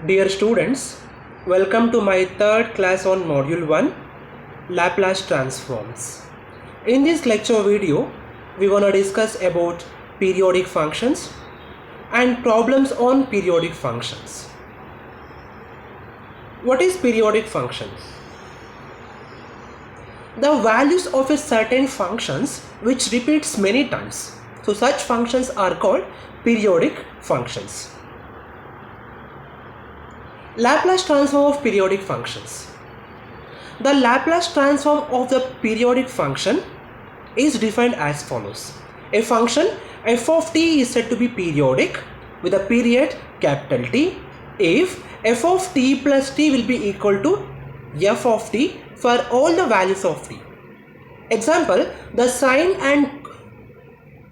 Dear students, welcome to my third class on Module 1, Laplace Transforms. In this lecture video, we are going to discuss about periodic functions and problems on periodic functions. What is periodic functions? The values of a certain functions which repeats many times. So such functions are called periodic functions. Laplace transform of periodic functions. The Laplace transform of the periodic function is defined as follows. A function f of t is said to be periodic with a period capital T if f of t plus t will be equal to f of t for all the values of t. Example, the sine and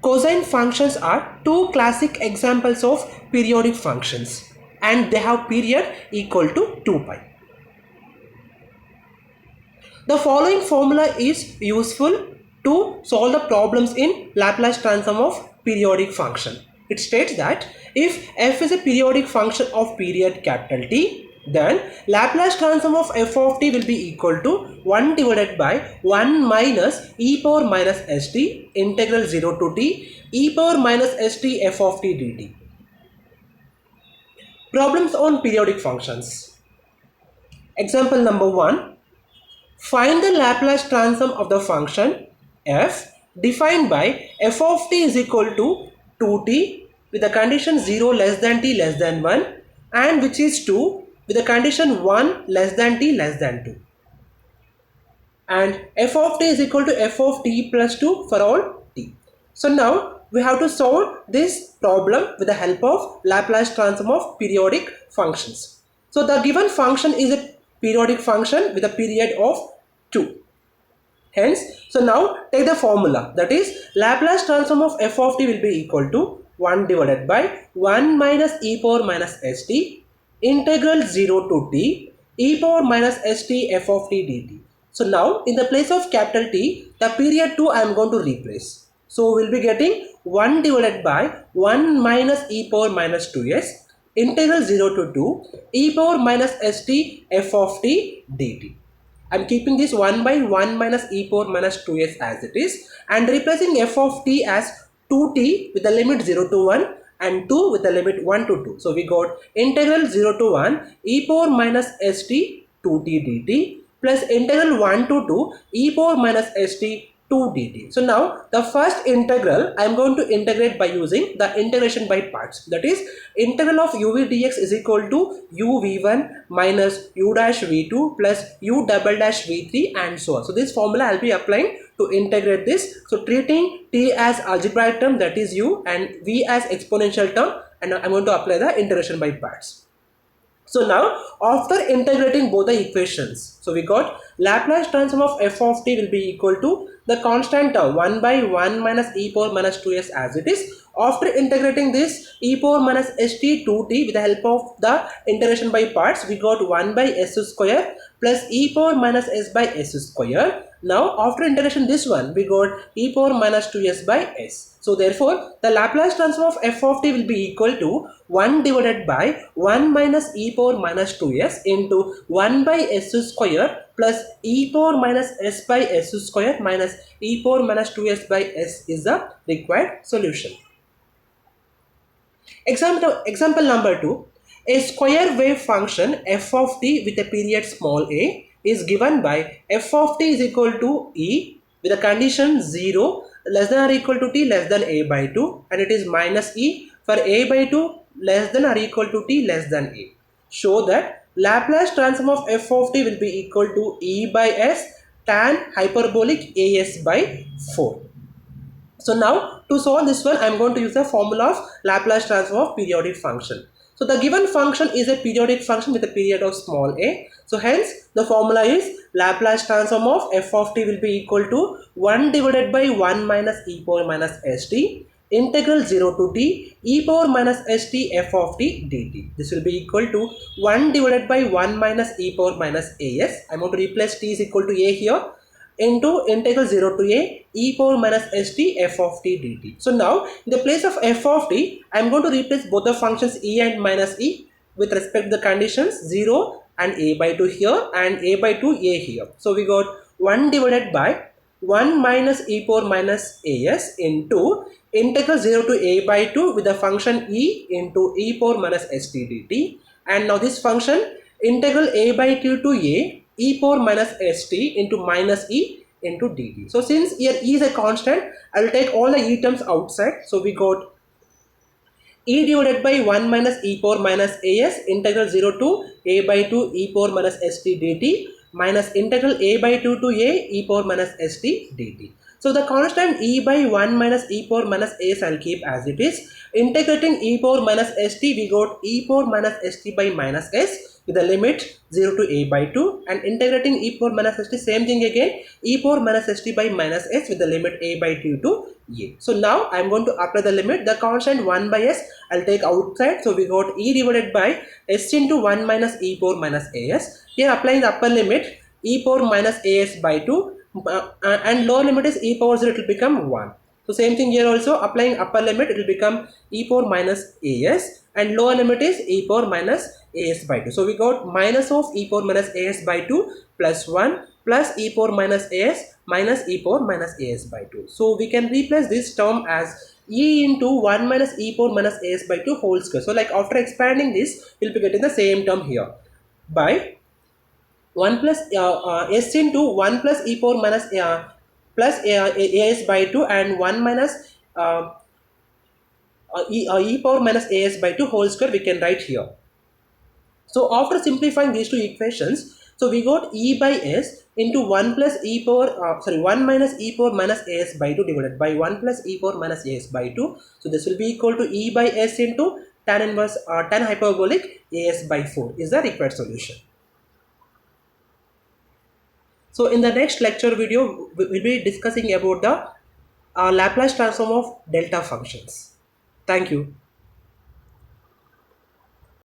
cosine functions are two classic examples of periodic functions, and they have period equal to 2 pi. The following formula is useful to solve the problems in Laplace transform of periodic function. It states that if f is a periodic function of period capital T, then Laplace transform of f of t will be equal to 1 divided by 1 minus e power minus st integral 0 to t e power minus st f of t dt. Problems on periodic functions. Example number 1. Find the Laplace transform of the function f defined by f of t is equal to 2t with the condition 0 less than t less than 1 and which is 2 with the condition 1 less than t less than 2. And f of t is equal to f of t plus 2 for all t. So now we have to solve this problem with the help of Laplace transform of periodic functions. So the given function is a periodic function with a period of 2. Hence, so now take the formula, that is Laplace transform of f of t will be equal to 1 divided by 1 minus e power minus st integral 0 to t e power minus st f of t dt. So now in the place of capital T, the period 2 I am going to replace. So we will be getting 1 divided by 1 minus e power minus 2s integral 0 to 2 e power minus st f of t dt. I am keeping this 1 by 1 minus e power minus 2s as it is and replacing f of t as 2t with the limit 0 to 1 and 2 with the limit 1 to 2. So we got integral 0 to 1 e power minus st 2t dt plus integral 1 to 2 e power minus st 2 dt. So now the first integral I am going to integrate by using the integration by parts, that is integral of uv dx is equal to u v1 minus u dash v2 plus u double dash v3 and so on. So this formula I will be applying to integrate this. So treating t as algebraic term, that is u, and v as exponential term, and I am going to apply the integration by parts. So now after integrating both the equations, so we got Laplace transform of f of t will be equal to the constant term 1 by 1 minus e power minus 2s as it is. After integrating this e power minus st 2t with the help of the integration by parts, we got 1 by s square plus e power minus s by s square. Now after integration this one, we got e power minus 2s by s. So therefore the Laplace transform of f of t will be equal to 1 divided by 1 minus e power minus 2s into 1 by s square plus e power minus s by s square minus e power minus 2s by s is the required solution. Example number 2. A square wave function f of t with a period small a is given by f of t is equal to e with a condition 0 less than or equal to t less than a by 2 and it is minus e for a by 2 less than or equal to t less than a. Show that Laplace transform of f of t will be equal to e by s tan hyperbolic as by 4. So now to solve this one I am going to use the formula of Laplace transform of periodic function. So the given function is a periodic function with a period of small a. So hence the formula is Laplace transform of f of t will be equal to 1 divided by 1 minus e power minus st integral 0 to t e power minus st f of t dt. This will be equal to 1 divided by 1 minus e power minus as. I am going to replace t is equal to a here into integral 0 to a e power minus st f of t dt. So now in the place of f of t I am going to replace both the functions e and minus e with respect to the conditions 0 and a by 2 here and a by 2 a here. So we got 1 divided by 1 minus e power minus as into integral 0 to a by 2 with the function e into e power minus st dt. And now this function integral a by 2 to a e power minus st into minus e into dt. So since here e is a constant, I will take all the e terms outside. So we got e divided by 1 minus e power minus as integral 0 to a by 2 e power minus st dt minus integral a by 2 to a e power minus st dt. So the constant e by 1 minus e power minus as I'll keep as it is. Integrating e power minus st, we got e power minus st by minus s with the limit 0 to a by 2, and integrating e power minus st, same thing again, e power minus st by minus s with the limit a by 2 to a. So now I am going to apply the limit. The constant 1 by s I'll take outside. So we got e divided by s into 1 minus e power minus as. Here applying the upper limit e power minus as by 2 and lower limit is e power 0, it will become 1. So same thing here also, applying upper limit it will become e power minus as and lower limit is e power minus as by 2. So we got minus of e power minus as by 2 plus 1 plus e power minus as minus e power minus as by 2. So we can replace this term as e into 1 minus e power minus as by 2 whole square. So like after expanding this, we'll be getting the same term here by 1 plus s into 1 plus e power minus plus as by 2 and 1 minus e power minus as by 2 whole square we can write here. So after simplifying these two equations, so we got e by s into 1 plus e power 1 minus e power minus as by 2 divided by 1 plus e power minus as by 2. So this will be equal to e by s into tan inverse tan hyperbolic as by 4 is the required solution. So in the next lecture video, we will be discussing about the Laplace transform of delta functions. Thank you.